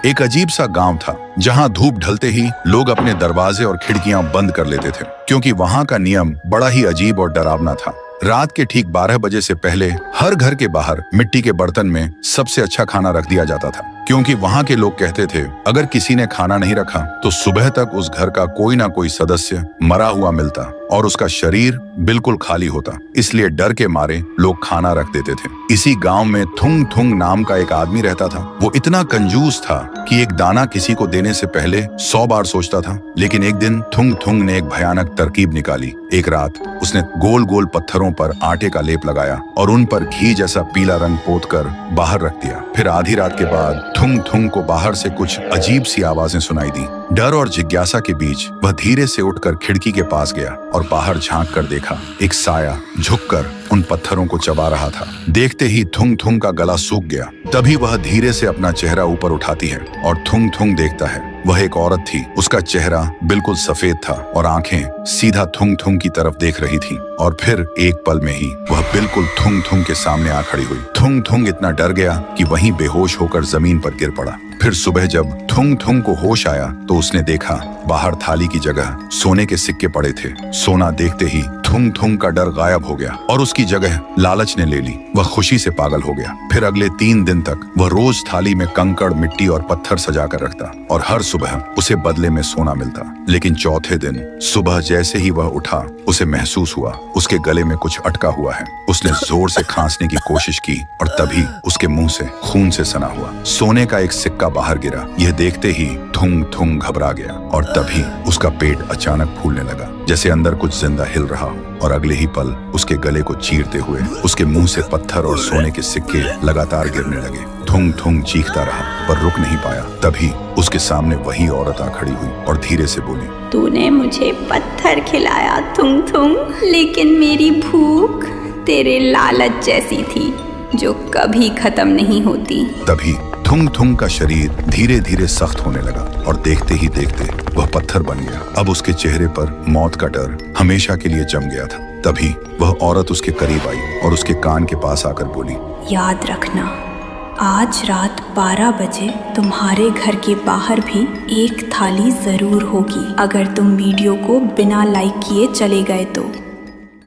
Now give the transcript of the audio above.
एक अजीब सा गांव था जहां धूप ढलते ही लोग अपने दरवाजे और खिड़कियां बंद कर लेते थे, क्योंकि वहां का नियम बड़ा ही अजीब और डरावना था। रात के ठीक 12 बजे से पहले हर घर के बाहर मिट्टी के बर्तन में सबसे अच्छा खाना रख दिया जाता था, क्योंकि वहां के लोग कहते थे अगर किसी ने खाना नहीं रखा तो सुबह तक उस घर का कोई ना कोई सदस्य मरा हुआ मिलता और उसका शरीर बिल्कुल खाली होता। इसलिए डर के मारे लोग खाना रख देते थे। इसी गांव में थुंग थुंग नाम का एक आदमी रहता था। वो इतना कंजूस था कि एक दाना किसी को देने से पहले 100 बार सोचता था। लेकिन एक दिन थुंग थुंग ने एक भयानक तरकीब निकाली। एक रात उसने गोल गोल पत्थरों पर आटे का लेप लगाया और उन पर घी जैसा पीला रंग पोतकर बाहर रख दिया। फिर आधी रात के बाद थुंग थुंग को बाहर से कुछ अजीब सी आवाजें सुनाई दी। डर और जिज्ञासा के बीच वह धीरे से उठकर खिड़की के पास गया और बाहर झांक कर देखा। एक साया झुककर उन पत्थरों को चबा रहा था। देखते ही थुंग थुंग का गला सूख गया। तभी वह धीरे से अपना चेहरा ऊपर उठाती है और थुंग थुंग देखता है। वह एक औरत थी। उसका चेहरा बिल्कुल सफेद था और आंखें सीधा थुंग थुंग की तरफ देख रही थीं। और फिर एक पल में ही वह बिल्कुल थुंग थुंग के सामने आ खड़ी हुई। थुंग थुंग इतना डर गया कि वहीं बेहोश होकर जमीन पर गिर पड़ा। फिर सुबह जब थुंग थुंग को होश आया तो उसने देखा बाहर थाली की जगह सोने के सिक्के पड़े थे। सोना देखते ही थुंग थुंग का डर गायब हो गया और उसकी जगह लालच ने ले ली। वह खुशी से पागल हो गया। फिर अगले 3 दिन तक वह रोज थाली में कंकड़, मिट्टी और पत्थर सजा कर रखता और हर सुबह उसे बदले में सोना मिलता। लेकिन चौथे दिन सुबह जैसे ही वह उठा, उसे महसूस हुआ उसके गले में कुछ अटका हुआ है। उसने जोर से खांसने की कोशिश की और तभी उसके मुंह से खून से सना हुआ सोने का एक सिक्का बाहर गिरा। यह देखते ही थुंग थुंग घबरा गया और तभी उसका पेट अचानक फूलने लगा, जैसे अंदर कुछ जिंदा हिल रहा हो। और अगले ही पल उसके गले को चीरते हुए उसके मुंह से पत्थर और सोने के सिक्के लगातार गिरने लगे। थुंग थुंग चीखता रहा पर रुक नहीं पाया। तभी उसके सामने वही औरत आ खड़ी हुई और धीरे से बोली, तूने मुझे पत्थर खिलाया थुंग थुंग, लेकिन मेरी भूख तेरे लालच जैसी थी जो कभी खत्म नहीं होती। तभी थुंग थुंग का शरीर धीरे धीरे सख्त होने लगा और देखते ही देखते वह पत्थर बन गया। अब उसके चेहरे पर मौत का डर हमेशा के लिए जम गया था। तभी वह औरत उसके करीब आई और उसके कान के पास आकर बोली, याद रखना, आज रात 12 बजे तुम्हारे घर के बाहर भी एक थाली जरूर होगी, अगर तुम वीडियो को बिना लाइक किए चले गए तो।